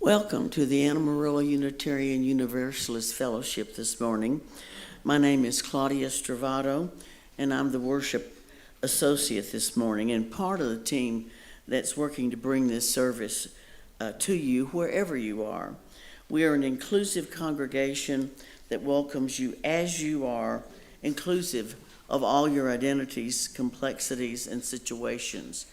Welcome to the Amarillo Unitarian Universalist Fellowship this morning. My name is Claudia Stravato, and I'm the worship associate this morning and part of the team that's working to bring this service to you wherever you are. We are an inclusive congregation that welcomes you as you are, inclusive of all your identities, complexities, and situations.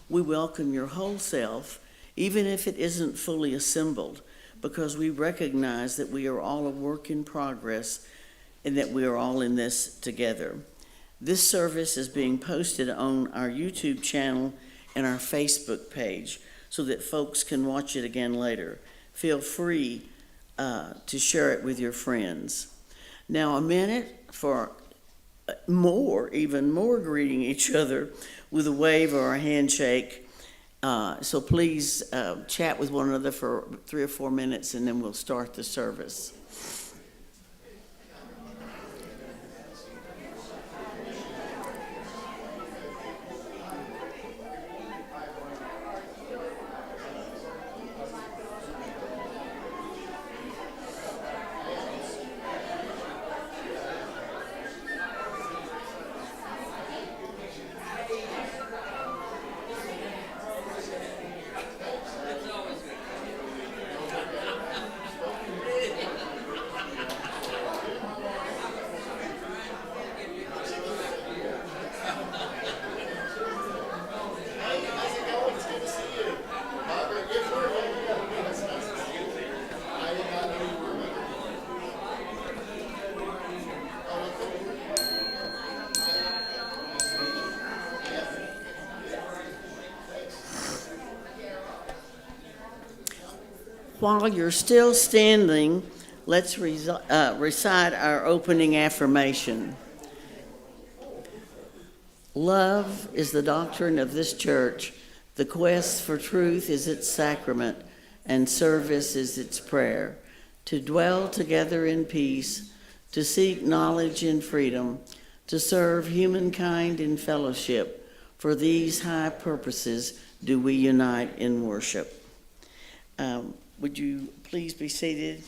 We welcome your whole self, even if it isn't fully assembled, because we recognize that we are all a work in progress and that we are all in this together. This service is being posted on our YouTube channel and our Facebook page so that folks can watch it again later. Feel free to share it with your friends. Now, a minute for even more greeting each other with a wave or a handshake. So please chat with one another for 3 or 4 minutes, and then we'll start the service. While you're still standing, let's recite our opening affirmation. Love is the doctrine of this church. The quest for truth is its sacrament, and service is its prayer. To dwell together in peace, to seek knowledge in freedom, to serve humankind in fellowship. For these high purposes do we unite in worship. Would you please be seated?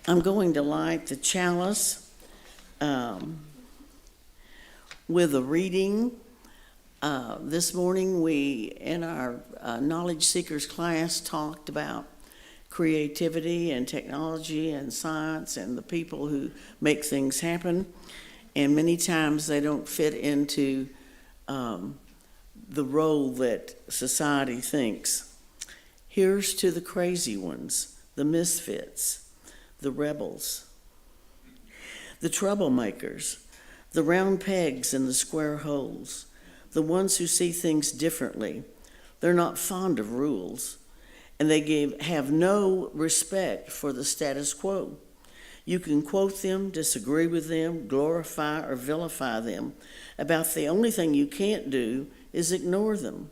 I'm going to light the chalice with a reading. This morning we, in our Knowledge Seekers class, talked about creativity and technology and science and the people who make things happen. And many times they don't fit into the role that society thinks. Here's to the crazy ones, the misfits, the rebels, the troublemakers, the round pegs in the square holes, the ones who see things differently. They're not fond of rules, and they have no respect for the status quo. You can quote them, disagree with them, glorify or vilify them. About the only thing you can't do is ignore them,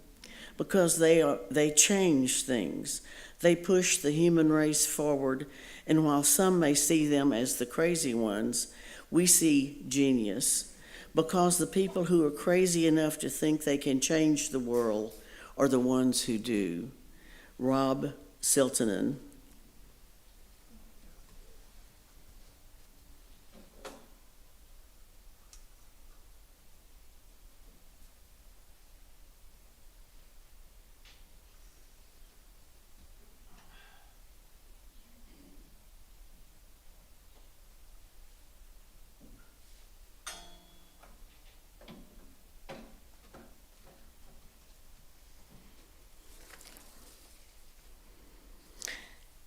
because they change things. They push the human race forward, and while some may see them as the crazy ones, we see genius, because the people who are crazy enough to think they can change the world are the ones who do. Rob Siltonen.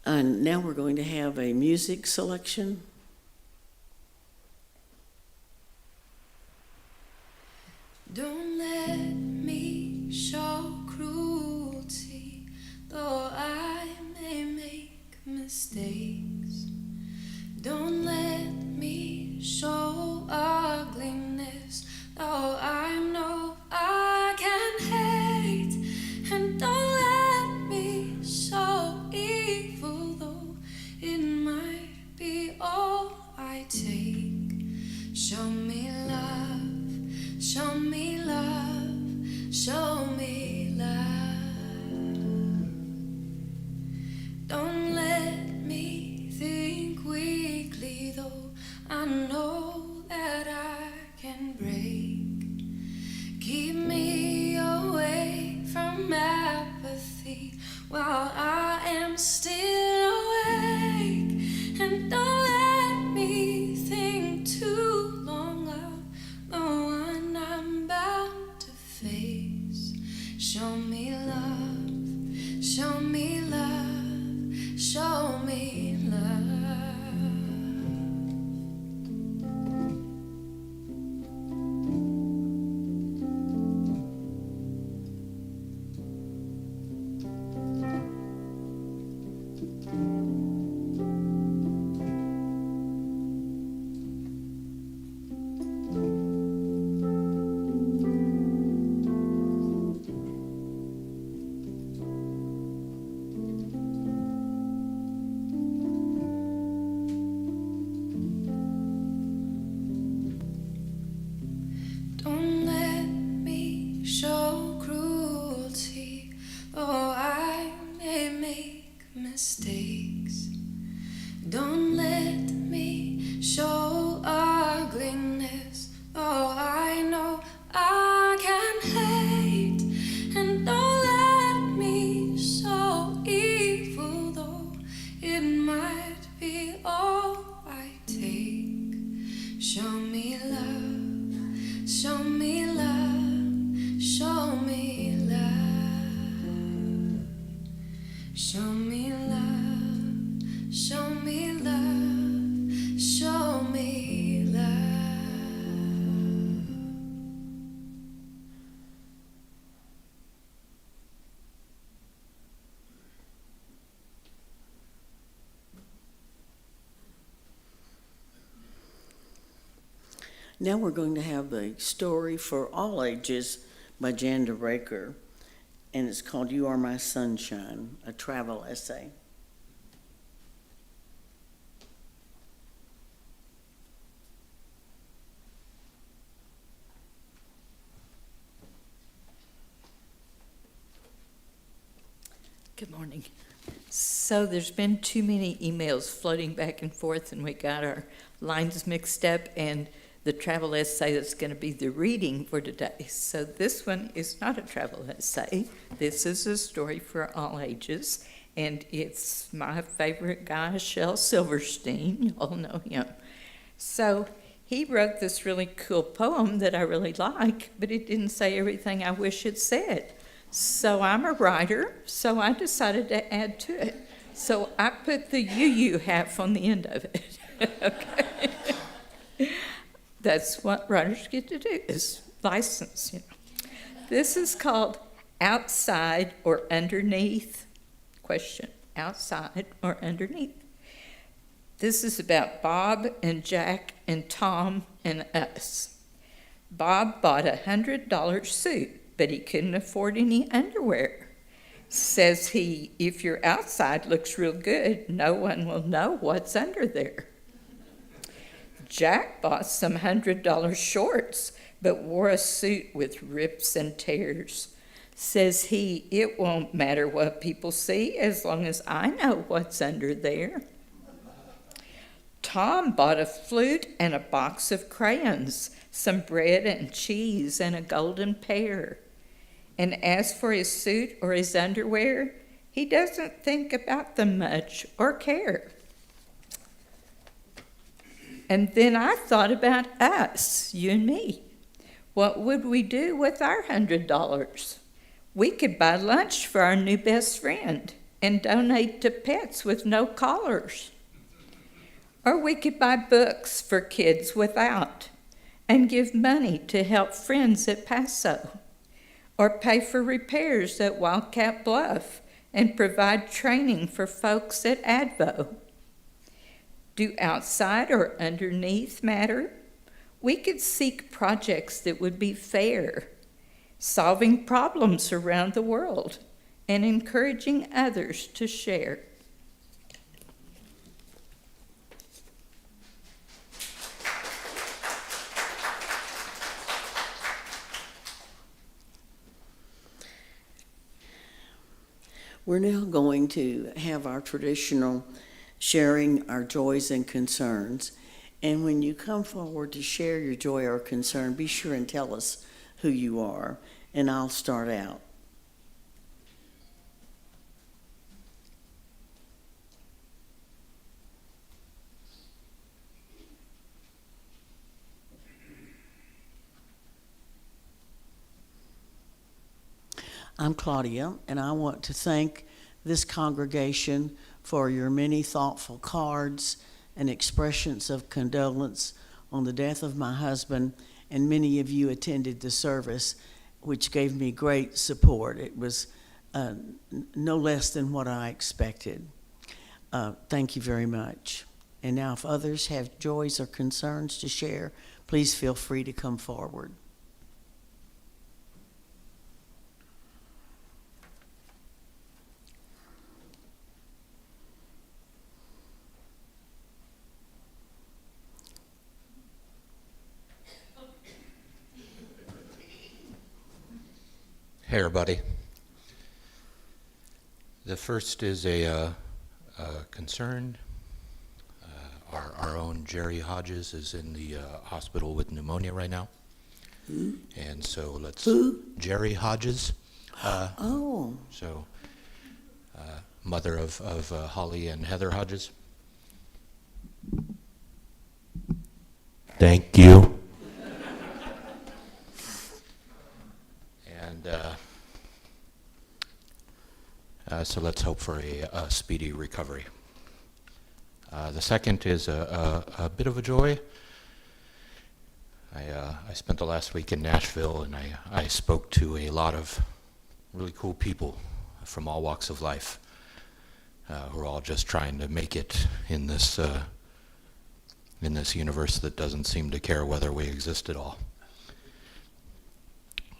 And now we're going to have a music selection. Don't let me show cruelty, though I may make mistakes. Don't let me show ugliness, though I know I can hate. And don't let me show evil, though it might be all I take. Show me love, show me love, show me love. Show me love, show me love, show me love. Show me love, show me love, show me love. Now we're going to have the story for all ages by Janda Raker, and it's called You Are My Sunshine, a travel essay. Good morning. So there's been too many emails floating back and forth, and we got our lines mixed up, and the travel essay that's going to be the reading for today. So this one is not a travel essay. This is a story for all ages, and it's my favorite guy, Shel Silverstein. You all know him. So he wrote this really cool poem that I really like, but it didn't say everything I wish it said. So I'm a writer, so I decided to add to it. So I put the you half on the end of it. Okay. That's what writers get to do, is license, you know. This is called Outside or Underneath? Question, outside or underneath? This is about Bob and Jack and Tom and us. Bob bought a $100 suit, but he couldn't afford any underwear. Says he, if your outside looks real good, no one will know what's under there. Jack bought some $100 shorts, but wore a suit with rips and tears. Says he, it won't matter what people see as long as I know what's under there. Tom bought a flute and a box of crayons, some bread and cheese and a golden pear. And as for his suit or his underwear, he doesn't think about them much or care. And then I thought about us, you and me. What would we do with our $100? We could buy lunch for our new best friend and donate to pets with no collars. Or we could buy books for kids without and give money to help friends at Paso. Or pay for repairs at Wildcat Bluff and provide training for folks at Advo. Do outside or underneath matter? We could seek projects that would be fair, solving problems around the world, and encouraging others to share. We're now going to have our traditional sharing our joys and concerns. And when you come forward to share your joy or concern, be sure and tell us who you are, and I'll start out. I'm Claudia, and I want to thank this congregation for your many thoughtful cards and expressions of condolence on the death of my husband, and many of you attended the service, which gave me great support. It was no less than what I expected. Thank you very much. And now if others have joys or concerns to share, please feel free to come forward. Hey everybody. The first is a concern. Our own Jerry Hodges is in the hospital with pneumonia right now. Who? And so let's... Who? Jerry Hodges. Oh. So, mother of Holly and Heather Hodges. Thank you. And so let's hope for a speedy recovery. The second is a bit of a joy. I spent the last week in Nashville, and I spoke to a lot of really cool people from all walks of life who are all just trying to make it in this universe that doesn't seem to care whether we exist at all.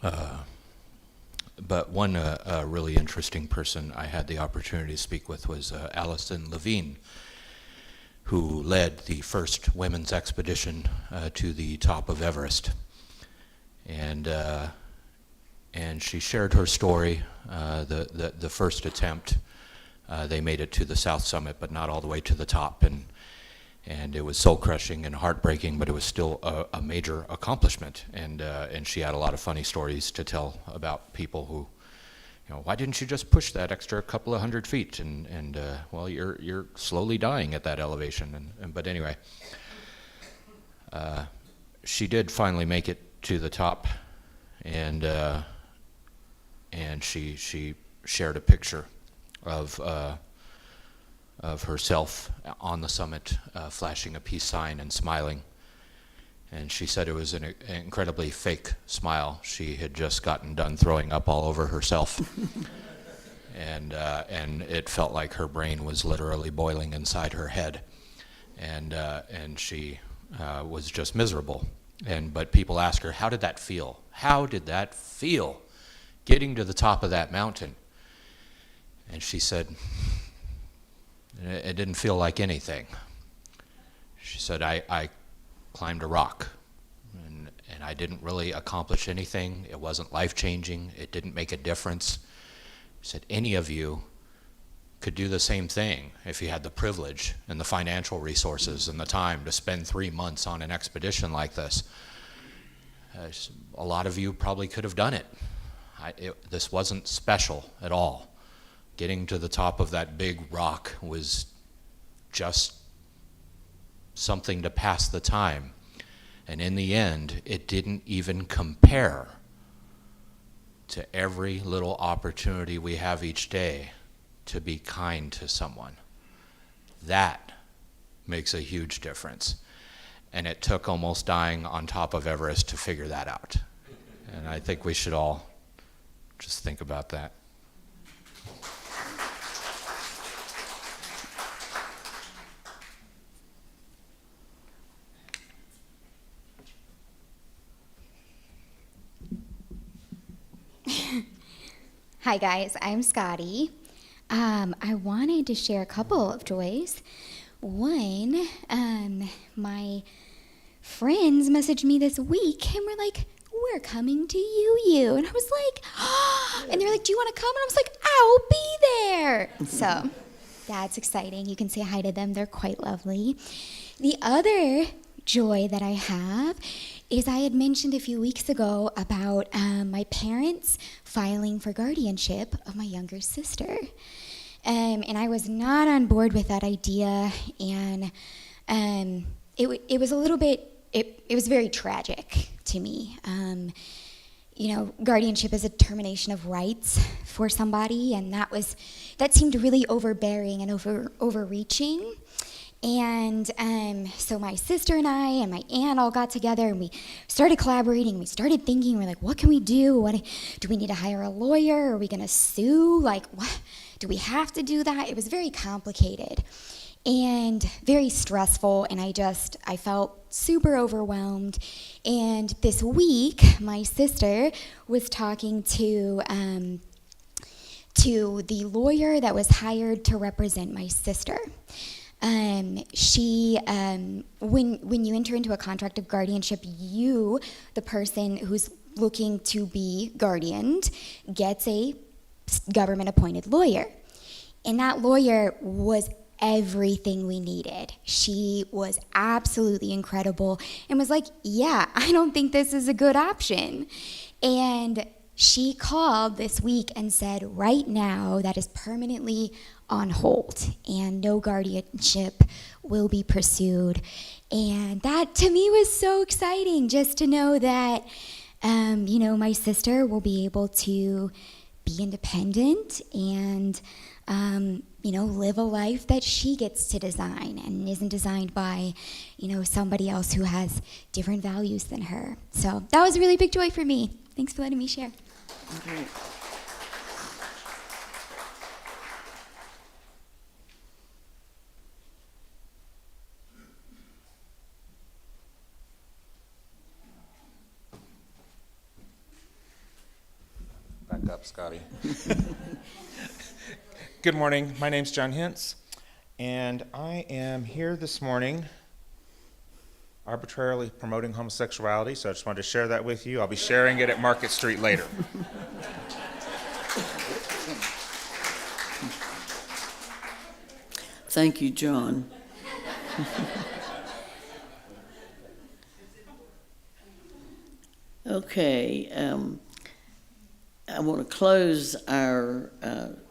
But one really interesting person I had the opportunity to speak with was Alison Levine, who led the first women's expedition to the top of Everest. And she shared her story. The first attempt, they made it to the south summit, but not all the way to the top. And it was soul-crushing and heartbreaking, but it was still a major accomplishment. And she had a lot of funny stories to tell about people who, why didn't you just push that extra couple of 100 feet? And well, you're slowly dying at that elevation. But anyway, she did finally make it to the top, and she shared a picture of herself on the summit, flashing a peace sign and smiling. And she said it was an incredibly fake smile. She had just gotten done throwing up all over herself. And it felt like her brain was literally boiling inside her head. And she was just miserable. But people asked her, how did that feel? How did that feel, getting to the top of that mountain? And she said, it didn't feel like anything. She said, I climbed a rock, and I didn't really accomplish anything. It wasn't life-changing. It didn't make a difference. She said, any of you could do the same thing if you had the privilege and the financial resources and the time to spend 3 months on an expedition like this. A lot of you probably could have done it. This wasn't special at all. Getting to the top of that big rock was just something to pass the time. And in the end, it didn't even compare to every little opportunity we have each day to be kind to someone. That makes a huge difference. And it took almost dying on top of Everest to figure that out. And I think we should all just think about that. Hi guys, I'm Scotty. I wanted to share a couple of joys. One, my friends messaged me this week and were like, we're coming to you. And I was like, oh, and they're like, do you want to come? And I was like, I'll be there. So that's exciting. You can say hi to them. They're quite lovely. The other joy that I have is I had mentioned a few weeks ago about my parents filing for guardianship of my younger sister. And I was not on board with that idea, and it was a little bit, it was very tragic to me. Guardianship is a termination of rights for somebody, and that seemed really overbearing and overreaching. And so my sister and I and my aunt all got together, and we started collaborating. We started thinking, we're like, what can we do? Do we need to hire a lawyer? Are we going to sue? Like, what? Do we have to do that? It was very complicated and very stressful, and I felt super overwhelmed. And this week, my sister was talking to the lawyer that was hired to represent my sister. When you enter into a contract of guardianship, you, the person who's looking to be guardianed, gets a government-appointed lawyer. And that lawyer was everything we needed. She was absolutely incredible and was like, yeah, I don't think this is a good option. And she called this week and said, right now, that is permanently on hold, and no guardianship will be pursued. And that to me was so exciting, just to know that, my sister will be able to be independent and, live a life that she gets to design and isn't designed by, somebody else who has different values than her. So that was a really big joy for me. Thanks for letting me share. Okay. Back up, Scotty. Good morning. My name's John Hintz, and I am here this morning arbitrarily promoting homosexuality, so I just wanted to share that with you. I'll be sharing it at Market Street later. Thank you, John. Okay, I want to close our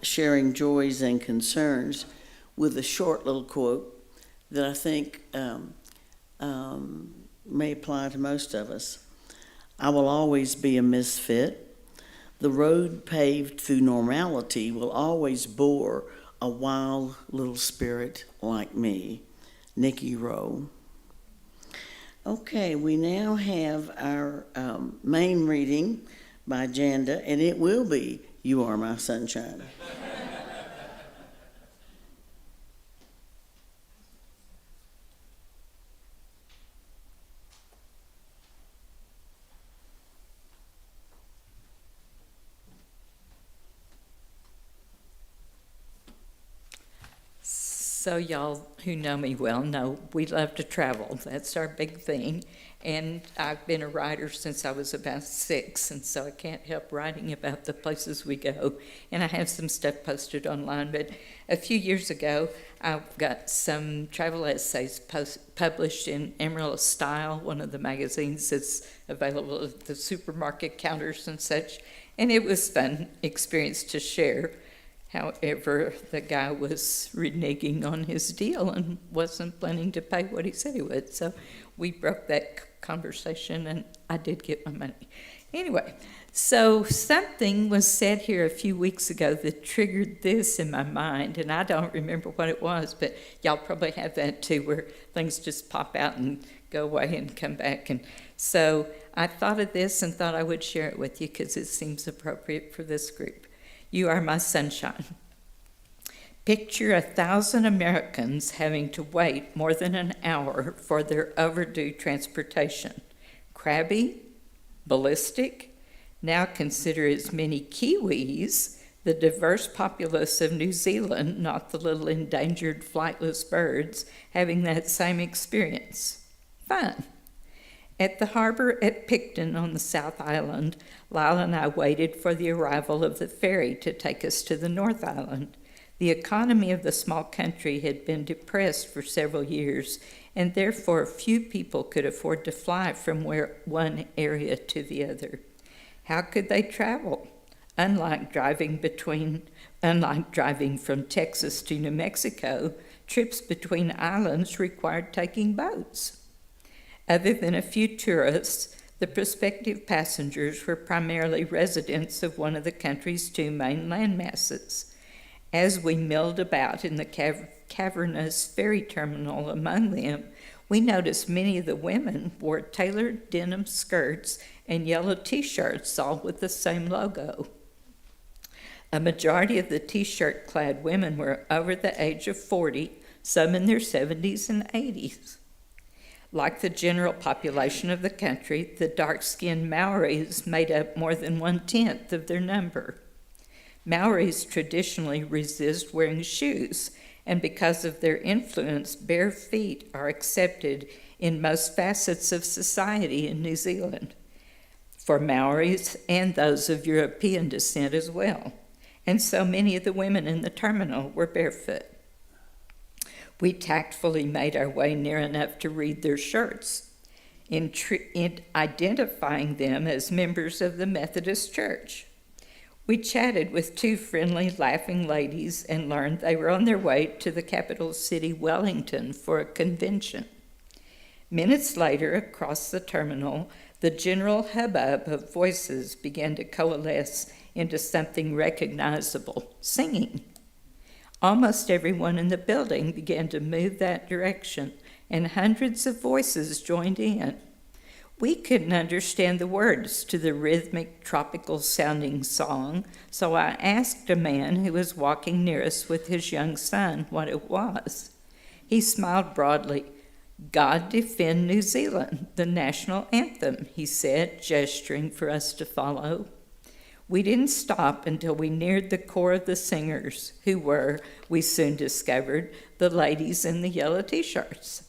sharing joys and concerns with a short little quote that I think may apply to most of us. I will always be a misfit. The road paved through normality will always bore a wild little spirit like me. Nikki Rowe. Okay, we now have our main reading by Janda, and it will be You Are My Sunshine. So y'all who know me well know we love to travel. That's our big thing. And I've been a writer since I was about 6, and so I can't help writing about the places we go. And I have some stuff posted online, but a few years ago, I got some travel essays published in Emerald Style, one of the magazines that's available at the supermarket counters and such. And it was fun experience to share. However, the guy was reneging on his deal and wasn't planning to pay what he said he would. So we broke that conversation, and I did get my money. Anyway, so something was said here a few weeks ago that triggered this in my mind, and I don't remember what it was, but y'all probably have that too, where things just pop out and go away and come back. And so I thought of this and thought I would share it with you because it seems appropriate for this group. You are my sunshine. Picture 1,000 Americans having to wait more than an hour for their overdue transportation. Crabby, ballistic. Now consider as many Kiwis, the diverse populace of New Zealand, not the little endangered flightless birds, having that same experience. Fun. At the harbor at Picton on the South Island, Lyle and I waited for the arrival of the ferry to take us to the North Island. The economy of the small country had been depressed for several years, and therefore few people could afford to fly from one area to the other. How could they travel? Unlike driving from Texas to New Mexico, trips between islands required taking boats. Other than a few tourists, the prospective passengers were primarily residents of one of the country's 2 main landmasses. As we milled about in the cavernous ferry terminal among them, we noticed many of the women wore tailored denim skirts and yellow T-shirts, all with the same logo. A majority of the T-shirt-clad women were over the age of 40, some in their 70s and 80s. Like the general population of the country, the dark-skinned Maoris made up more than 1/10 of their number. Maoris traditionally resist wearing shoes, and because of their influence, bare feet are accepted in most facets of society in New Zealand, for Maoris and those of European descent as well. And so many of the women in the terminal were barefoot. We tactfully made our way near enough to read their shirts, in identifying them as members of the Methodist Church. We chatted with two friendly, laughing ladies and learned they were on their way to the capital city, Wellington, for a convention. Minutes later, across the terminal, the general hubbub of voices began to coalesce into something recognizable, singing. Almost everyone in the building began to move that direction, and hundreds of voices joined in. We couldn't understand the words to the rhythmic, tropical-sounding song, so I asked a man who was walking near us with his young son what it was. He smiled broadly. "God Defend New Zealand, the national anthem," he said, gesturing for us to follow. We didn't stop until we neared the core of the singers, who were, we soon discovered, the ladies in the yellow T-shirts.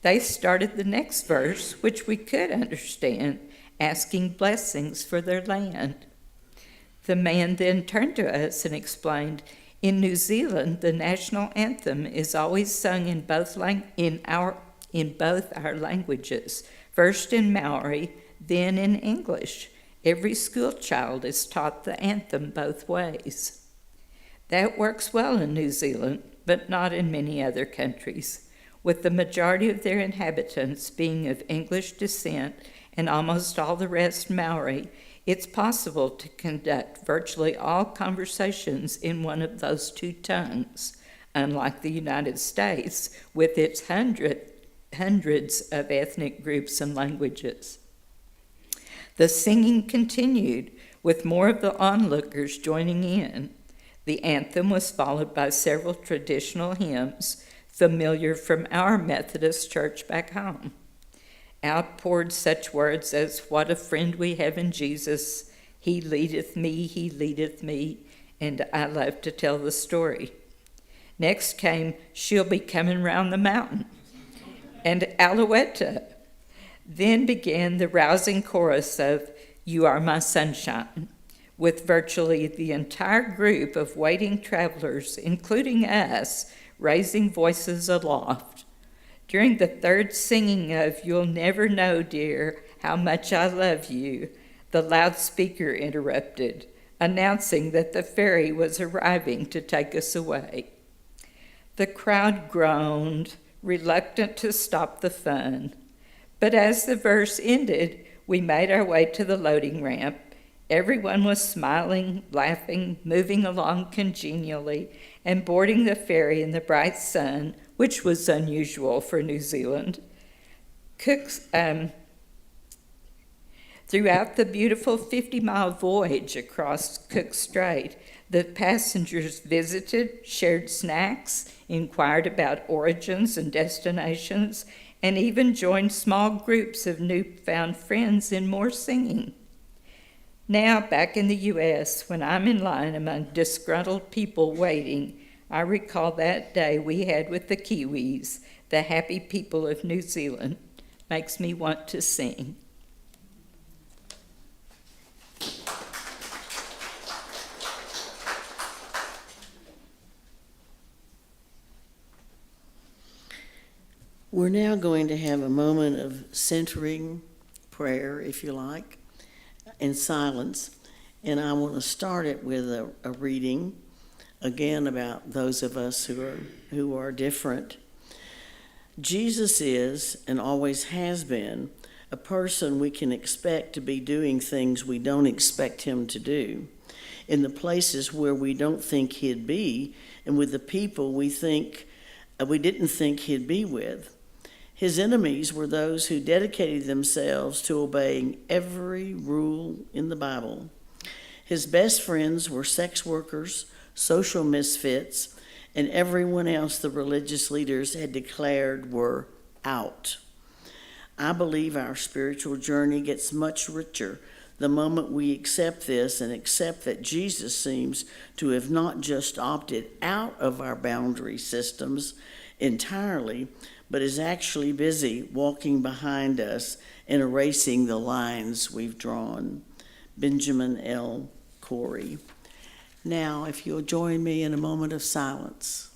They started the next verse, which we could understand, asking blessings for their land. The man then turned to us and explained, "In New Zealand, the national anthem is always sung in both our languages, first in Maori, then in English. Every school child is taught the anthem both ways." That works well in New Zealand, but not in many other countries. With the majority of their inhabitants being of English descent and almost all the rest Maori, it's possible to conduct virtually all conversations in one of those two tongues, unlike the United States with its hundreds of ethnic groups and languages. The singing continued, with more of the onlookers joining in. The anthem was followed by several traditional hymns, familiar from our Methodist church back home. Out poured such words as, "What a friend we have in Jesus, he leadeth me, and I love to tell the story." Next came, "She'll be coming round the mountain," and Alouetta. Then began the rousing chorus of "You Are My Sunshine," with virtually the entire group of waiting travelers, including us, raising voices aloft. During the third singing of "You'll Never Know, Dear, How Much I Love You," the loudspeaker interrupted, announcing that the ferry was arriving to take us away. The crowd groaned, reluctant to stop the fun. But as the verse ended, we made our way to the loading ramp. Everyone was smiling, laughing, moving along congenially, and boarding the ferry in the bright sun, which was unusual for New Zealand. Throughout the beautiful 50-mile voyage across Cook Strait, the passengers visited, shared snacks, inquired about origins and destinations, and even joined small groups of newfound friends in more singing. Now, back in the U.S., when I'm in line among disgruntled people waiting, I recall that day we had with the Kiwis, the happy people of New Zealand. Makes me want to sing. We're now going to have a moment of centering prayer, if you like, in silence. And I want to start it with a reading, again, about those of us who are different. Jesus is, and always has been, a person we can expect to be doing things we don't expect him to do, in the places where we don't think he'd be, and with the people we didn't think he'd be with. His enemies were those who dedicated themselves to obeying every rule in the Bible. His best friends were sex workers, social misfits, and everyone else the religious leaders had declared were out. I believe our spiritual journey gets much richer the moment we accept this and accept that Jesus seems to have not just opted out of our boundary systems entirely, but is actually busy walking behind us and erasing the lines we've drawn. Benjamin L. Corey. Now, if you'll join me in a moment of silence.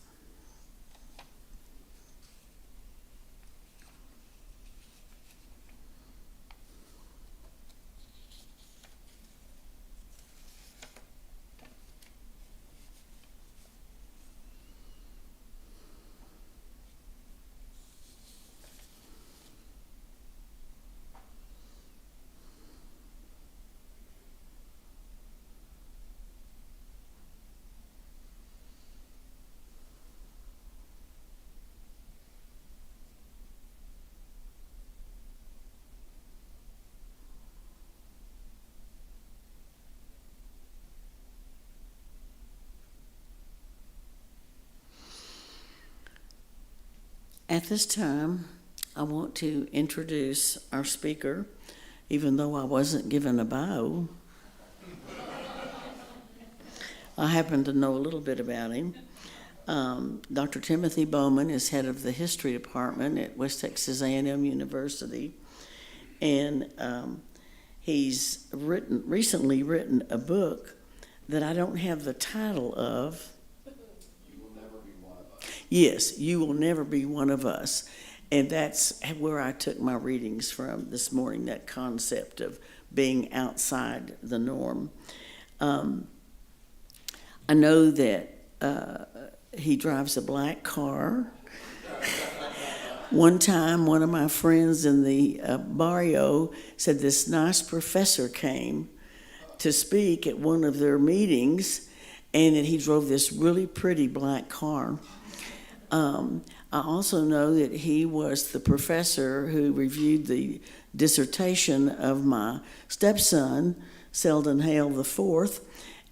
At this time, I want to introduce our speaker, even though I wasn't given a bio. I happen to know a little bit about him. Dr. Timothy Bowman is head of the history department at West Texas A&M University, and he's recently written a book that I don't have the title of. You will never be one of us. Yes, You Will Never Be One of Us. And that's where I took my readings from this morning, that concept of being outside the norm. I know that he drives a black car. One time, one of my friends in the barrio said this nice professor came to speak at one of their meetings, and that he drove this really pretty black car. I also know that he was the professor who reviewed the dissertation of my stepson, Selden Hale IV,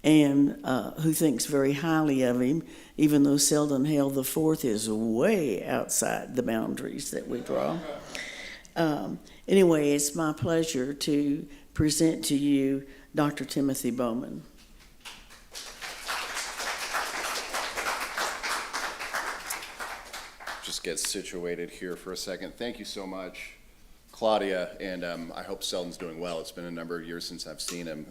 and who thinks very highly of him, even though Selden Hale IV is way outside the boundaries that we draw. Anyway, it's my pleasure to present to you Dr. Timothy Bowman. Just get situated here for a second. Thank you so much, Claudia, and I hope Selden's doing well. It's been a number of years since I've seen him.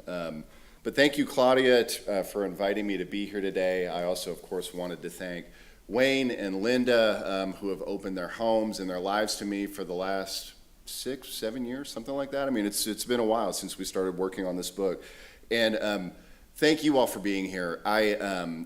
But thank you, Claudia, for inviting me to be here today. I also, of course, wanted to thank Wayne and Linda, who have opened their homes and their lives to me for the last 6-7 years, something like that. I mean, it's been a while since we started working on this book. And thank you all for being here. I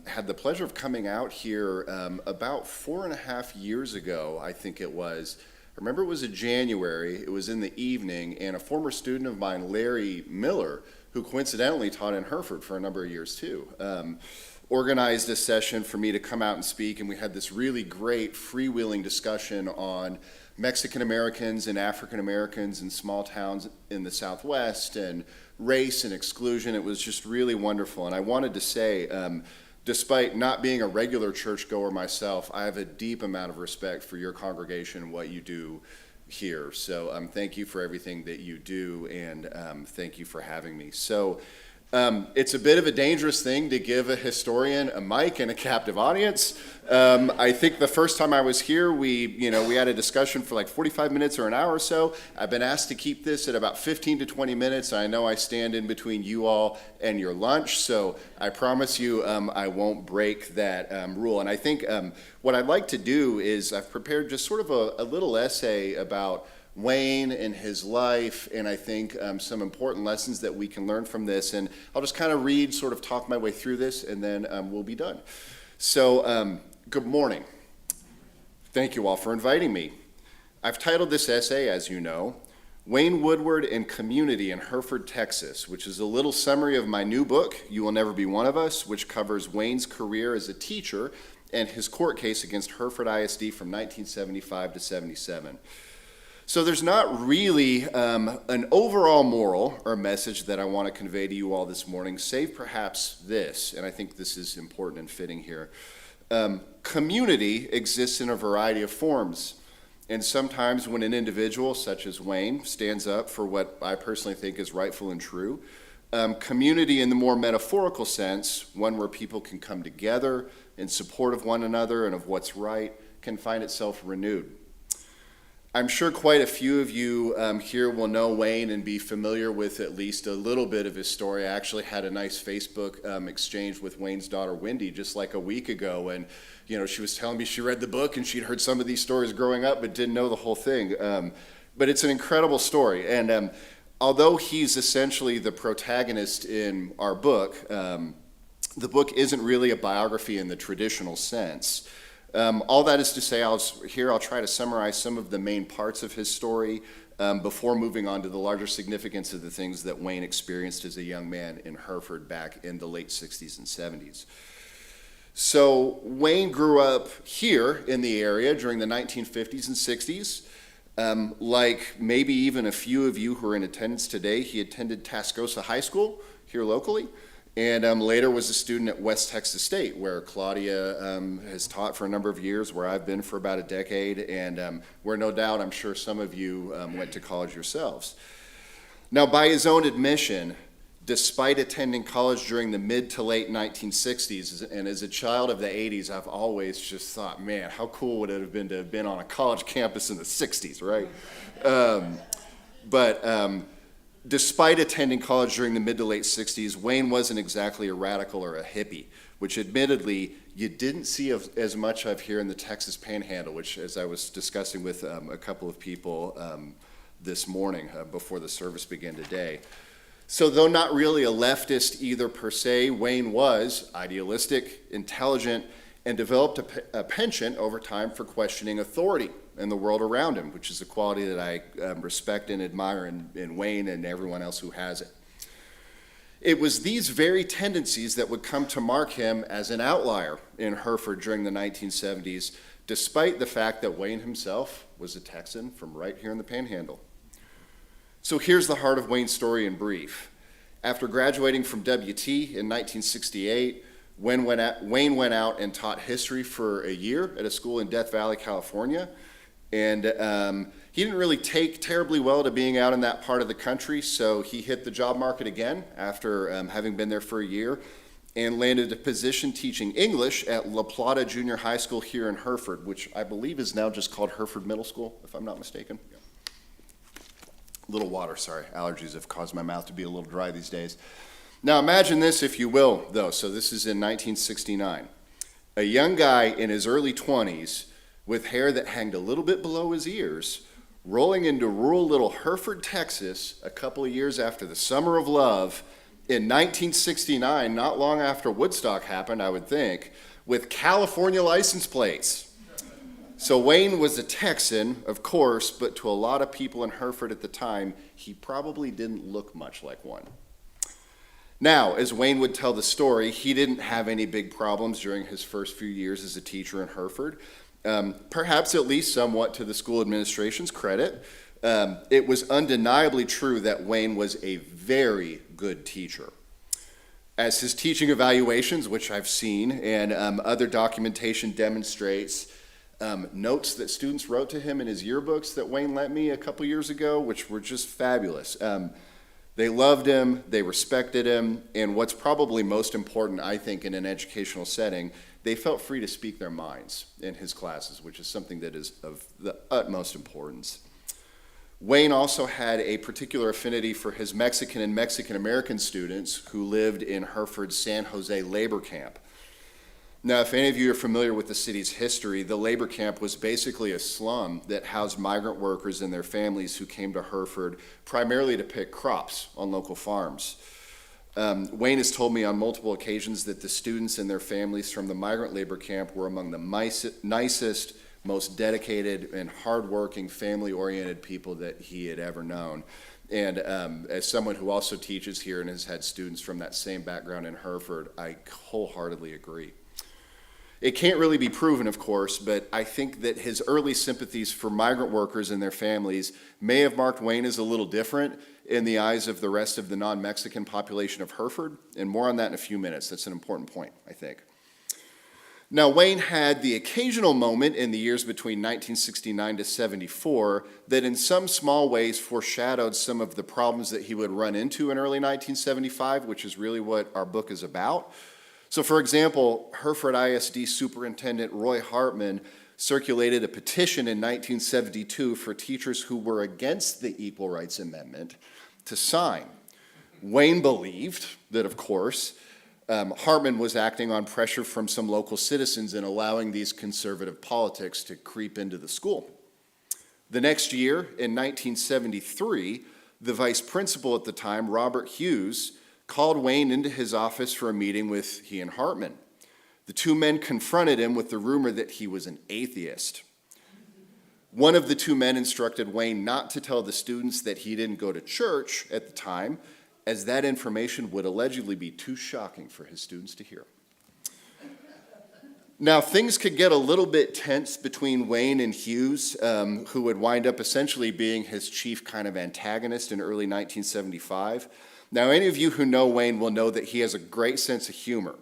had the pleasure of coming out here about 4.5 years ago, I think it was. I remember it was in January, it was in the evening, and a former student of mine, Larry Miller, who coincidentally taught in Hereford for a number of years too, organized a session for me to come out and speak, and we had this really great freewheeling discussion on Mexican Americans and African Americans in small towns in the Southwest, and race and exclusion. It was just really wonderful. And I wanted to say, despite not being a regular churchgoer myself, I have a deep amount of respect for your congregation and what you do here. So thank you for everything that you do, and thank you for having me. So it's a bit of a dangerous thing to give a historian a mic and a captive audience. I think the first time I was here, we had a discussion for like 45 minutes or an hour or so. I've been asked to keep this at about 15 to 20 minutes. I know I stand in between you all and your lunch, so I promise you I won't break that rule. And I think what I'd like to do is I've prepared just sort of a little essay about Wayne and his life, and I think some important lessons that we can learn from this. And I'll just kind of read, sort of talk my way through this, and then we'll be done. So, good morning. Thank you all for inviting me. I've titled this essay, as you know, Wayne Woodward and Community in Hereford, Texas, which is a little summary of my new book, You Will Never Be One of Us, which covers Wayne's career as a teacher and his court case against Hereford ISD from 1975 to 77. So there's not really an overall moral or message that I want to convey to you all this morning, save perhaps this, and I think this is important and fitting here. Community exists in a variety of forms, and sometimes when an individual, such as Wayne, stands up for what I personally think is rightful and true, community in the more metaphorical sense, one where people can come together in support of one another and of what's right, can find itself renewed. I'm sure quite a few of you here will know Wayne and be familiar with at least a little bit of his story. I actually had a nice Facebook exchange with Wayne's daughter, Wendy, just like a week ago. And, she was telling me she read the book and she'd heard some of these stories growing up, but didn't know the whole thing. But it's an incredible story. And although he's essentially the protagonist in our book, the book isn't really a biography in the traditional sense. All that is to say, I'll try to summarize some of the main parts of his story before moving on to the larger significance of the things that Wayne experienced as a young man in Hereford back in the late 60s and 70s. So Wayne grew up here in the area during the 1950s and 60s. Like maybe even a few of you who are in attendance today, he attended Tascosa High School here locally. and later was a student at West Texas State, where Claudia has taught for a number of years, where I've been for about a decade, and where no doubt I'm sure some of you went to college yourselves. Now, by his own admission, despite attending college during the mid to late 1960s, and as a child of the 80s, I've always just thought, man, how cool would it have been to have been on a college campus in the 60s, right? Despite attending college during the mid to late 60s, Wayne wasn't exactly a radical or a hippie, which admittedly you didn't see as much of here in the Texas Panhandle, which, as I was discussing with a couple of people this morning before the service began today. So though not really a leftist either per se, Wayne was idealistic, intelligent, and developed a penchant over time for questioning authority and the world around him, which is a quality that I respect and admire in Wayne and everyone else who has it. It was these very tendencies that would come to mark him as an outlier in Hereford during the 1970s, despite the fact that Wayne himself was a Texan from right here in the Panhandle. So here's the heart of Wayne's story in brief. After graduating from WT in 1968, Wayne went out and taught history for a year at a school in Death Valley, California. And he didn't really take terribly well to being out in that part of the country, so he hit the job market again after having been there for a year and landed a position teaching English at La Plata Junior High School here in Hereford, which I believe is now just called Hereford Middle School, if I'm not mistaken. A little water, sorry. Allergies have caused my mouth to be a little dry these days. Now imagine this, if you will, though. So this is in 1969. A young guy in his early 20s with hair that hanged a little bit below his ears, rolling into rural little Hereford, Texas, a couple of years after the Summer of Love in 1969, not long after Woodstock happened, I would think, with California license plates. So Wayne was a Texan, of course, but to a lot of people in Hereford at the time, he probably didn't look much like one. Now, as Wayne would tell the story, he didn't have any big problems during his first few years as a teacher in Hereford. Perhaps at least somewhat to the school administration's credit. It was undeniably true that Wayne was a very good teacher. As his teaching evaluations, which I've seen, and other documentation demonstrates, notes that students wrote to him in his yearbooks that Wayne lent me a couple years ago, which were just fabulous. They loved him, they respected him, and what's probably most important, I think, in an educational setting, they felt free to speak their minds in his classes, which is something that is of the utmost importance. Wayne also had a particular affinity for his Mexican and Mexican-American students who lived in Hereford's San Jose labor camp. Now, if any of you are familiar with the city's history, the labor camp was basically a slum that housed migrant workers and their families who came to Hereford primarily to pick crops on local farms. Wayne has told me on multiple occasions that the students and their families from the migrant labor camp were among the nicest, most dedicated, and hardworking, family-oriented people that he had ever known. And as someone who also teaches here and has had students from that same background in Hereford, I wholeheartedly agree. It can't really be proven, of course, but I think that his early sympathies for migrant workers and their families may have marked Wayne as a little different in the eyes of the rest of the non-Mexican population of Hereford, and more on that in a few minutes. That's an important point, I think. Now, Wayne had the occasional moment in the years between 1969 to 74 that in some small ways foreshadowed some of the problems that he would run into in early 1975, which is really what our book is about. So, for example, Hereford ISD Superintendent Roy Hartman circulated a petition in 1972 for teachers who were against the Equal Rights Amendment to sign. Wayne believed that, of course, Hartman was acting on pressure from some local citizens and allowing these conservative politics to creep into the school. The next year, in 1973, the vice principal at the time, Robert Hughes, called Wayne into his office for a meeting with he and Hartman. The two men confronted him with the rumor that he was an atheist. One of the two men instructed Wayne not to tell the students that he didn't go to church at the time, as that information would allegedly be too shocking for his students to hear. Now, things could get a little bit tense between Wayne and Hughes, who would wind up essentially being his chief kind of antagonist in early 1975. Now, any of you who know Wayne will know that he has a great sense of humor,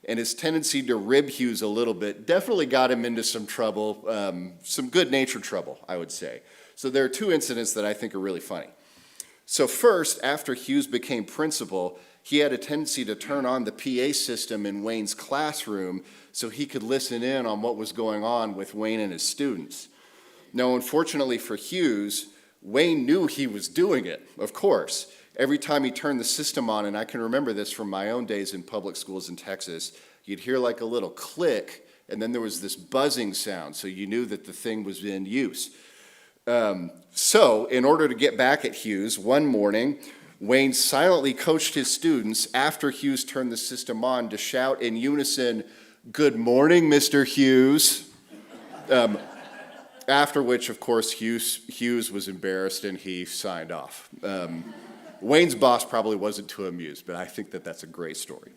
and his tendency to rib Hughes a little bit definitely got him into some trouble, some good-natured trouble, I would say. So there are two incidents that I think are really funny. So first, after Hughes became principal, he had a tendency to turn on the PA system in Wayne's classroom so he could listen in on what was going on with Wayne and his students. Now, unfortunately for Hughes, Wayne knew he was doing it, of course. Every time he turned the system on, and I can remember this from my own days in public schools in Texas, you'd hear like a little click, and then there was this buzzing sound, so you knew that the thing was in use. So, in order to get back at Hughes, one morning, Wayne silently coached his students after Hughes turned the system on to shout in unison, "Good morning, Mr. Hughes." After which, of course, Hughes was embarrassed and he signed off. Wayne's boss probably wasn't too amused, but I think that that's a great story.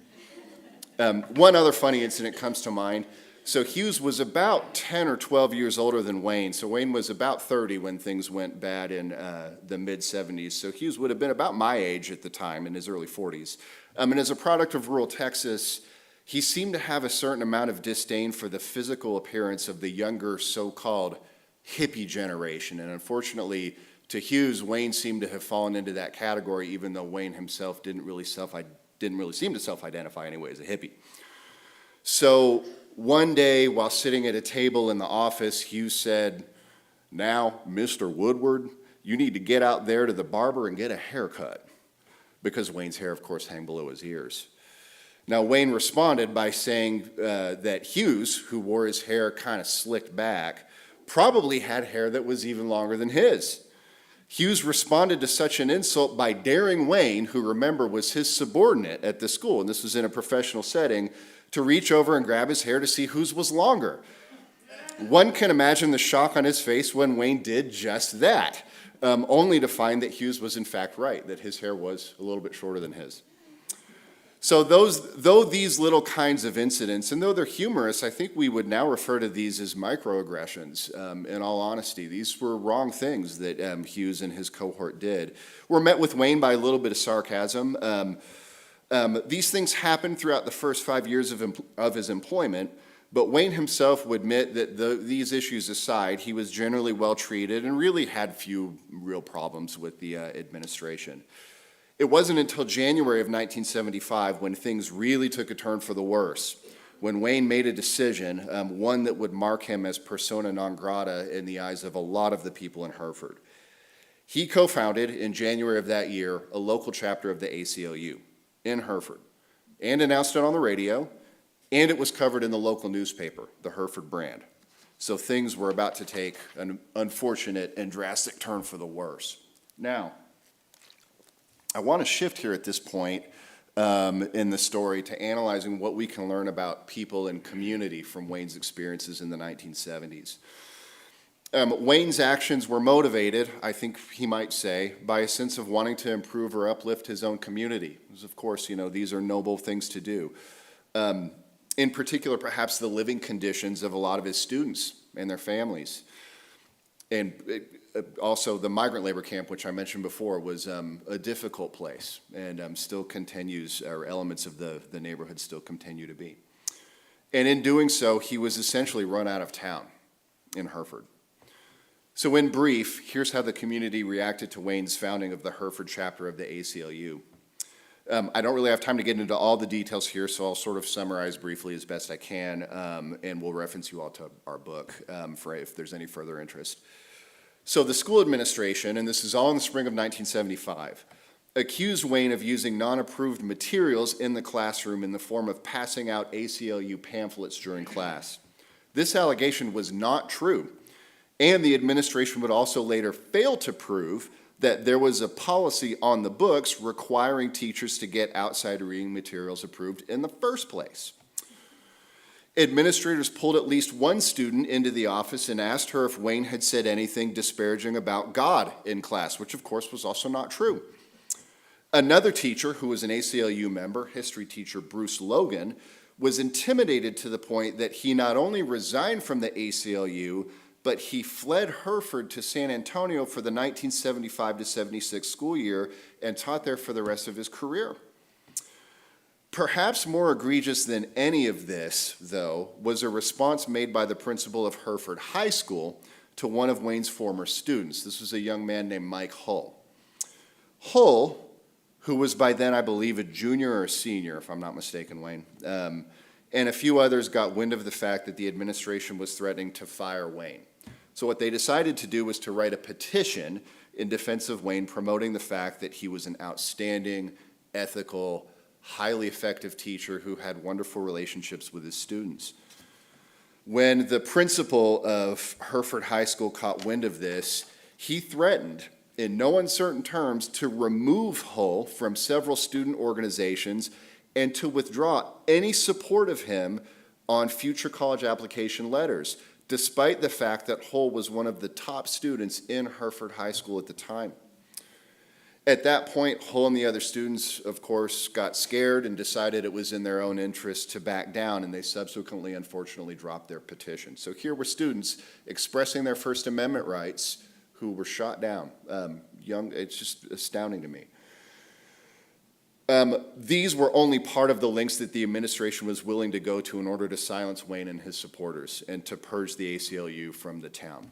One other funny incident comes to mind. So Hughes was about 10 or 12 years older than Wayne. So Wayne was about 30 when things went bad in the mid-70s. So Hughes would have been about my age at the time, in his early 40s. And as a product of rural Texas, he seemed to have a certain amount of disdain for the physical appearance of the younger so-called hippie generation. And unfortunately, to Hughes, Wayne seemed to have fallen into that category, even though Wayne himself didn't really seem to self-identify anyway as a hippie. So one day, while sitting at a table in the office, Hughes said, "Now, Mr. Woodward, you need to get out there to the barber and get a haircut," because Wayne's hair, of course, hung below his ears. Now, Wayne responded by saying that Hughes, who wore his hair kind of slicked back, probably had hair that was even longer than his. Hughes responded to such an insult by daring Wayne, who, remember, was his subordinate at the school, and this was in a professional setting, to reach over and grab his hair to see whose was longer. One can imagine the shock on his face when Wayne did just that, only to find that Hughes was in fact right, that his hair was a little bit shorter than his. So though these little kinds of incidents, and though they're humorous, I think we would now refer to these as microaggressions, in all honesty. These were wrong things that Hughes and his cohort did. Were met with Wayne by a little bit of sarcasm. These things happened throughout the first 5 years of his employment, but Wayne himself would admit that these issues aside, he was generally well treated and really had few real problems with the administration. It wasn't until January of 1975 when things really took a turn for the worse, when Wayne made a decision, one that would mark him as persona non grata in the eyes of a lot of the people in Hereford. He co-founded in January of that year a local chapter of the ACLU in Hereford, and announced it on the radio, and it was covered in the local newspaper, the Hereford Brand. So things were about to take an unfortunate and drastic turn for the worse. Now, I want to shift here at this point in the story to analyzing what we can learn about people and community from Wayne's experiences in the 1970s. Wayne's actions were motivated, I think he might say, by a sense of wanting to improve or uplift his own community. Because of course, these are noble things to do. In particular, perhaps the living conditions of a lot of his students and their families. And also the migrant labor camp, which I mentioned before, was a difficult place and still continues, or elements of the neighborhood still continue to be. And in doing so, he was essentially run out of town in Hereford. So in brief, here's how the community reacted to Wayne's founding of the Hereford chapter of the ACLU. I don't really have time to get into all the details here, so I'll sort of summarize briefly as best I can, and we'll reference you all to our book for if there's any further interest. So the school administration, and this is all in the spring of 1975, accused Wayne of using non-approved materials in the classroom in the form of passing out ACLU pamphlets during class. This allegation was not true, and the administration would also later fail to prove that there was a policy on the books requiring teachers to get outside reading materials approved in the first place. Administrators pulled at least one student into the office and asked her if Wayne had said anything disparaging about God in class, which of course was also not true. Another teacher, who was an ACLU member, history teacher Bruce Logan, was intimidated to the point that he not only resigned from the ACLU, but he fled Hereford to San Antonio for the 1975 to 76 school year and taught there for the rest of his career. Perhaps more egregious than any of this, though, was a response made by the principal of Hereford High School to one of Wayne's former students. This was a young man named Mike Hull. Hull, who was by then, I believe, a junior or a senior, if I'm not mistaken, Wayne, and a few others got wind of the fact that the administration was threatening to fire Wayne. So what they decided to do was to write a petition in defense of Wayne, promoting the fact that he was an outstanding, ethical, highly effective teacher who had wonderful relationships with his students. When the principal of Hereford High School caught wind of this, he threatened, in no uncertain terms, to remove Hull from several student organizations and to withdraw any support of him on future college application letters, despite the fact that Hull was one of the top students in Hereford High School at the time. At that point, Hull and the other students, of course, got scared and decided it was in their own interest to back down, and they subsequently, unfortunately, dropped their petition. So here were students expressing their First Amendment rights who were shot down. It's just astounding to me. These were only part of the lengths that the administration was willing to go to in order to silence Wayne and his supporters and to purge the ACLU from the town.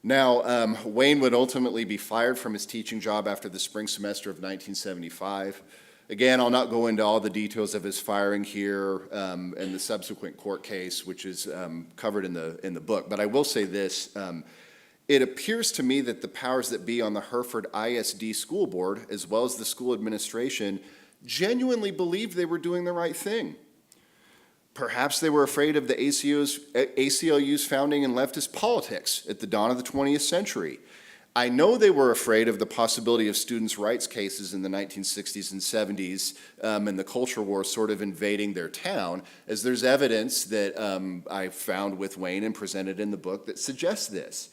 Now, Wayne would ultimately be fired from his teaching job after the spring semester of 1975. Again, I'll not go into all the details of his firing here and the subsequent court case, which is covered in the book, but I will say this. It appears to me that the powers that be on the Hereford ISD school board, as well as the school administration, genuinely believed they were doing the right thing. Perhaps they were afraid of the ACLU's founding and leftist politics at the dawn of the 20th century. I know they were afraid of the possibility of students' rights cases in the 1960s and 70s and the culture war sort of invading their town, as there's evidence that I found with Wayne and presented in the book that suggests this.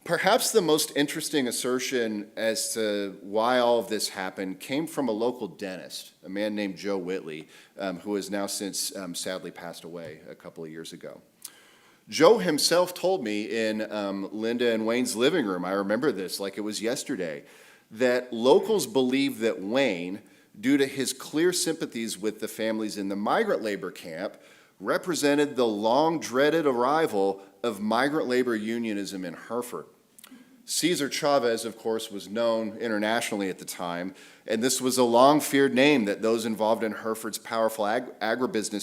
Perhaps the most interesting assertion as to why all of this happened came from a local dentist, a man named Joe Whitley, who has now since sadly passed away a couple of years ago. Joe himself told me in Linda and Wayne's living room, I remember this like it was yesterday, that locals believe that Wayne, due to his clear sympathies with the families in the migrant labor camp, represented the long-dreaded arrival of migrant labor unionism in Hereford. Cesar Chavez, of course, was known internationally at the time, and this was a long-feared name that those involved in Hereford's powerful agribusiness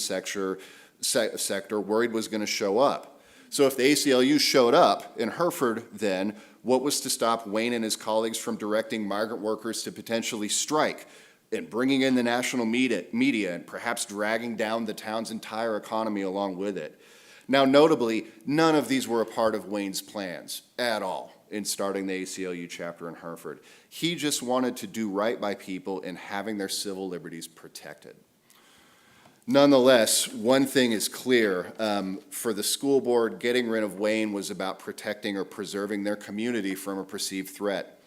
sector worried was going to show up. So if the ACLU showed up in Hereford then, what was to stop Wayne and his colleagues from directing migrant workers to potentially strike and bringing in the national media and perhaps dragging down the town's entire economy along with it? Now, notably, none of these were a part of Wayne's plans at all in starting the ACLU chapter in Hereford. He just wanted to do right by people and having their civil liberties protected. Nonetheless, one thing is clear. For the school board, getting rid of Wayne was about protecting or preserving their community from a perceived threat.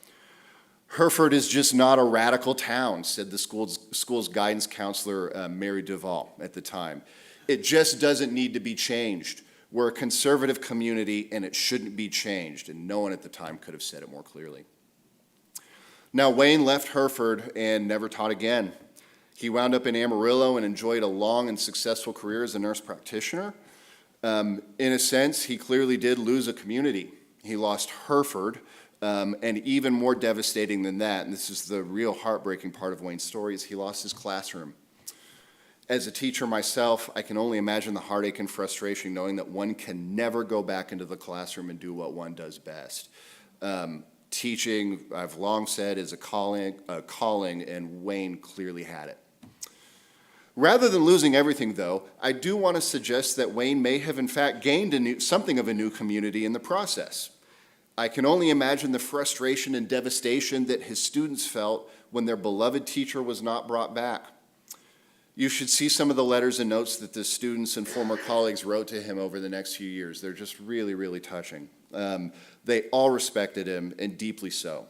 Hereford is just not a radical town, said the school's guidance counselor, Mary Duvall, at the time. It just doesn't need to be changed. We're a conservative community, and it shouldn't be changed, and no one at the time could have said it more clearly. Now, Wayne left Hereford and never taught again. He wound up in Amarillo and enjoyed a long and successful career as a nurse practitioner. In a sense, he clearly did lose a community. He lost Hereford, and even more devastating than that, and this is the real heartbreaking part of Wayne's story, is he lost his classroom. As a teacher myself, I can only imagine the heartache and frustration knowing that one can never go back into the classroom and do what one does best. Teaching, I've long said, is a calling, and Wayne clearly had it. Rather than losing everything, though, I do want to suggest that Wayne may have in fact gained something of a new community in the process. I can only imagine the frustration and devastation that his students felt when their beloved teacher was not brought back. You should see some of the letters and notes that the students and former colleagues wrote to him over the next few years. They're just really, really touching. They all respected him, and deeply so.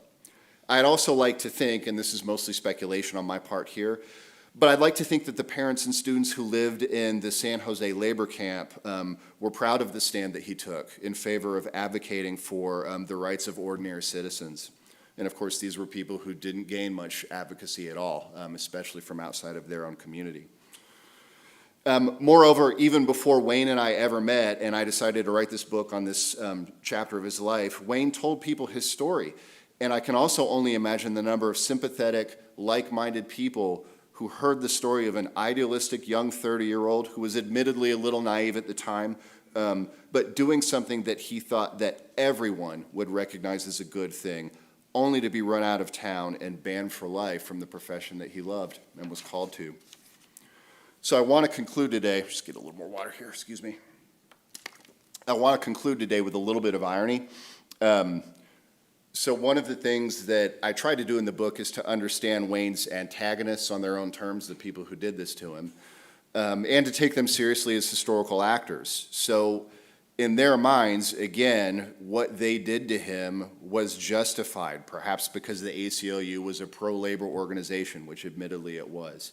I'd also like to think, and this is mostly speculation on my part here, But I'd like to think that the parents and students who lived in the San Jose labor camp were proud of the stand that he took in favor of advocating for the rights of ordinary citizens. And of course, these were people who didn't gain much advocacy at all, especially from outside of their own community. Moreover, even before Wayne and I ever met, and I decided to write this book on this chapter of his life, Wayne told people his story. And I can also only imagine the number of sympathetic, like-minded people who heard the story of an idealistic young 30-year-old who was admittedly a little naive at the time, but doing something that he thought that everyone would recognize as a good thing, only to be run out of town and banned for life from the profession that he loved and was called to. So I want to conclude today, just get a little more water here, excuse me. I want to conclude today with a little bit of irony. So one of the things that I tried to do in the book is to understand Wayne's antagonists on their own terms, the people who did this to him, and to take them seriously as historical actors. So in their minds, again, what they did to him was justified, perhaps because the ACLU was a pro-labor organization, which admittedly it was.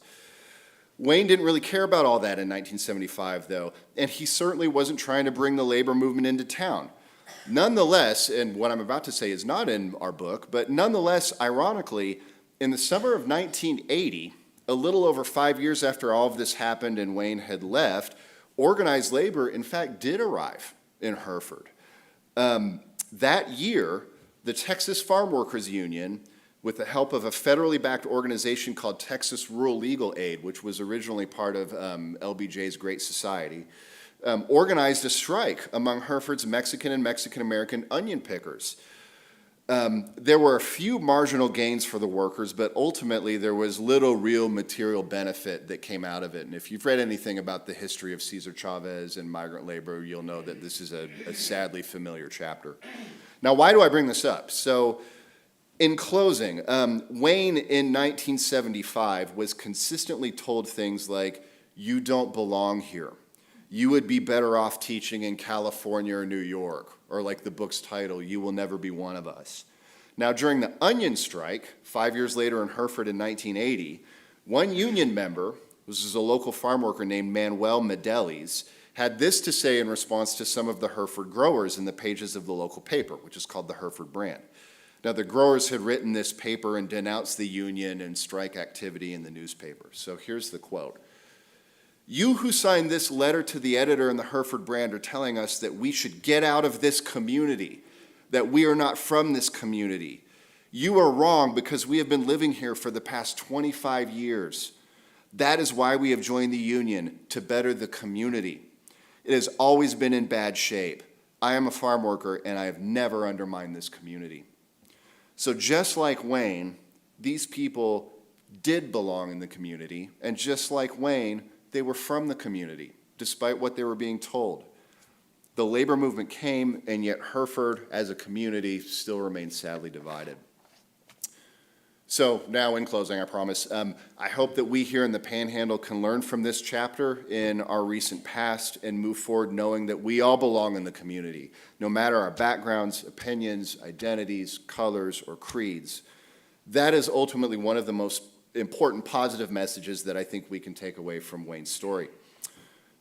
Wayne didn't really care about all that in 1975, though, and he certainly wasn't trying to bring the labor movement into town. Nonetheless, and what I'm about to say is not in our book, but nonetheless, ironically, in the summer of 1980, a little over 5 years after all of this happened and Wayne had left, organized labor, in fact, did arrive in Hereford. That year, the Texas Farm Workers Union, with the help of a federally backed organization called Texas Rural Legal Aid, which was originally part of LBJ's Great Society, organized a strike among Hereford's Mexican and Mexican-American onion pickers. There were a few marginal gains for the workers, but ultimately there was little real material benefit that came out of it. And if you've read anything about the history of Cesar Chavez and migrant labor, you'll know that this is a sadly familiar chapter. Now, why do I bring this up? So, in closing, Wayne in 1975 was consistently told things like, "You don't belong here. You would be better off teaching in California or New York," or like the book's title, "You Will Never Be One of Us." Now, during the onion strike, 5 years later in Hereford in 1980, one union member, this is a local farm worker named Manuel Medelis, had this to say in response to some of the Hereford growers in the pages of the local paper, which is called the Hereford Brand. Now, the growers had written this paper and denounced the union and strike activity in the newspaper. So here's the quote. "You who signed this letter to the editor in the Hereford Brand are telling us that we should get out of this community, that we are not from this community. You are wrong because we have been living here for the past 25 years. That is why we have joined the union, to better the community. It has always been in bad shape. I am a farm worker and I have never undermined this community." So just like Wayne, these people did belong in the community, and just like Wayne, they were from the community, despite what they were being told. The labor movement came, and yet Hereford, as a community, still remains sadly divided. So now, in closing, I promise, I hope that we here in the Panhandle can learn from this chapter in our recent past and move forward knowing that we all belong in the community, no matter our backgrounds, opinions, identities, colors, or creeds. That is ultimately one of the most important positive messages that I think we can take away from Wayne's story.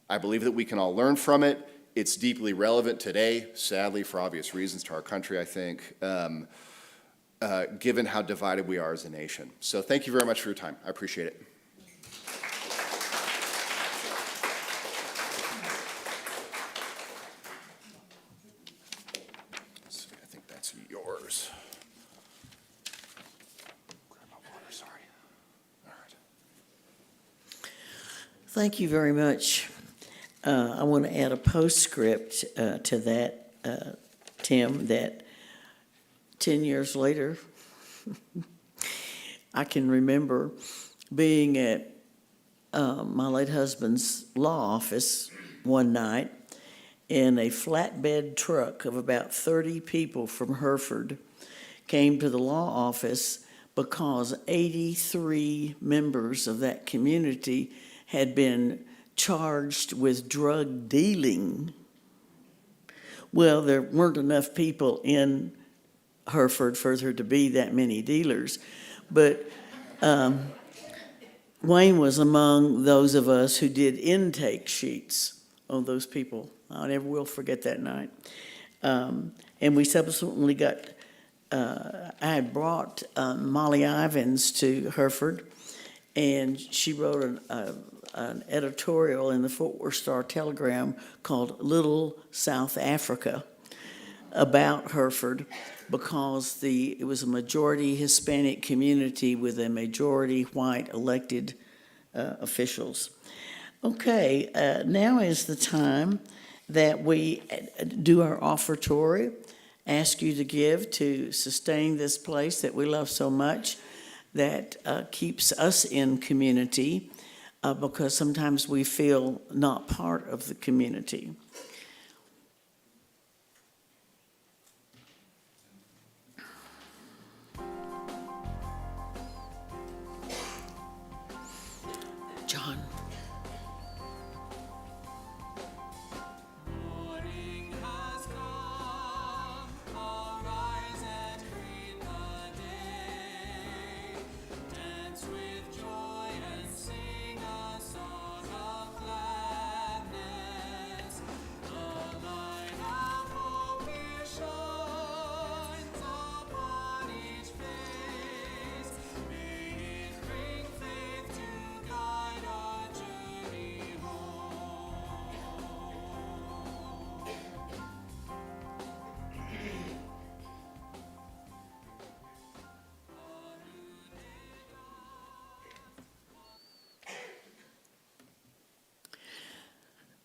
I believe that we can all learn from it. It's deeply relevant today, sadly, for obvious reasons, to our country, I think, given how divided we are as a nation. So thank you very much for your time. I appreciate it. I think that's yours. Grab my water, sorry. All right. Thank you very much. I want to add a postscript to that, Tim, that 10 years later, I can remember being at my late husband's law office one night, and a flatbed truck of about 30 people from Hereford came to the law office because 83 members of that community had been charged with drug dealing. Well, there weren't enough people in Hereford for there to be that many dealers, but Wayne was among those of us who did intake sheets on those people. I never will forget that night. And we subsequently got, I had brought Molly Ivins to Hereford, and she wrote an editorial in the Fort Worth Star-Telegram called Little South Africa about Hereford, because it was a majority Hispanic community with a majority white elected officials. Okay, now is the time that we do our offertory, ask you to give to sustain this place that we love so much, that keeps us in community, because sometimes we feel not part of the community. John. Morning has come, arise and greet the day. Dance with joy and sing a song of gladness. The light of hope here shines upon each face. May it bring faith to guide our journey home.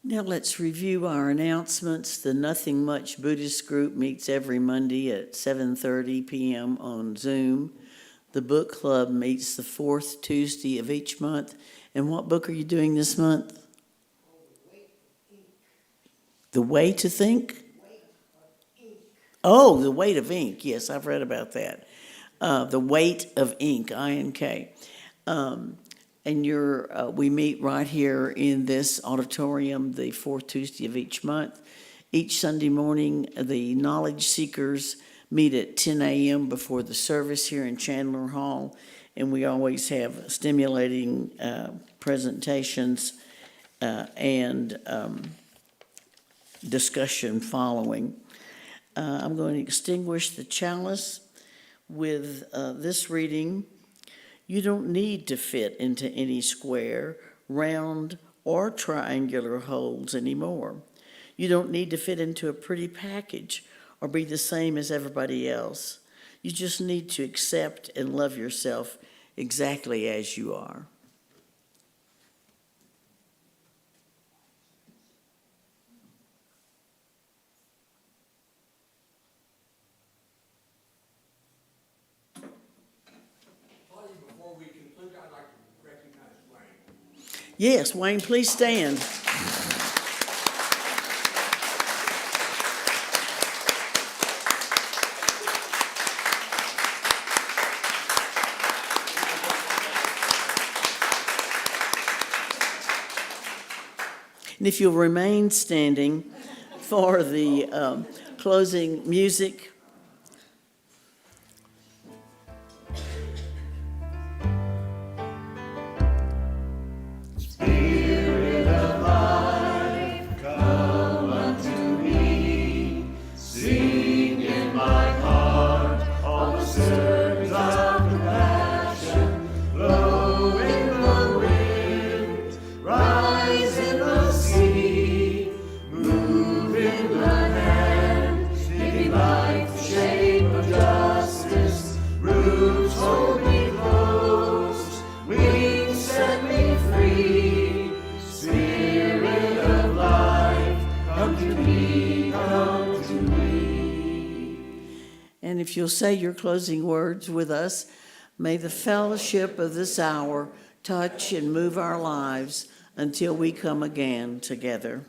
Now let's review our announcements. The Nothing Much Buddhist group meets every Monday at 7:30 p.m. on Zoom. The book club meets the fourth Tuesday of each month. And what book are you doing this month? The Way to Think? Oh, The Weight of Ink. Yes, I've read about that. The Weight of Ink, I-N-K. And we meet right here in this auditorium the fourth Tuesday of each month. Each Sunday morning, the knowledge seekers meet at 10 a.m. before the service here in Chandler Hall, and we always have stimulating presentations and discussion following. I'm going to extinguish the chalice with this reading. You don't need to fit into any square, round, or triangular holes anymore. You don't need to fit into a pretty package or be the same as everybody else. You just need to accept and love yourself exactly as you are. Before we conclude, I'd like to recognize Wayne. Yes, Wayne, please stand. And if you'll remain standing for the closing music. And if you'll say your closing words with us, may the fellowship of this hour touch and move our lives until we come again together.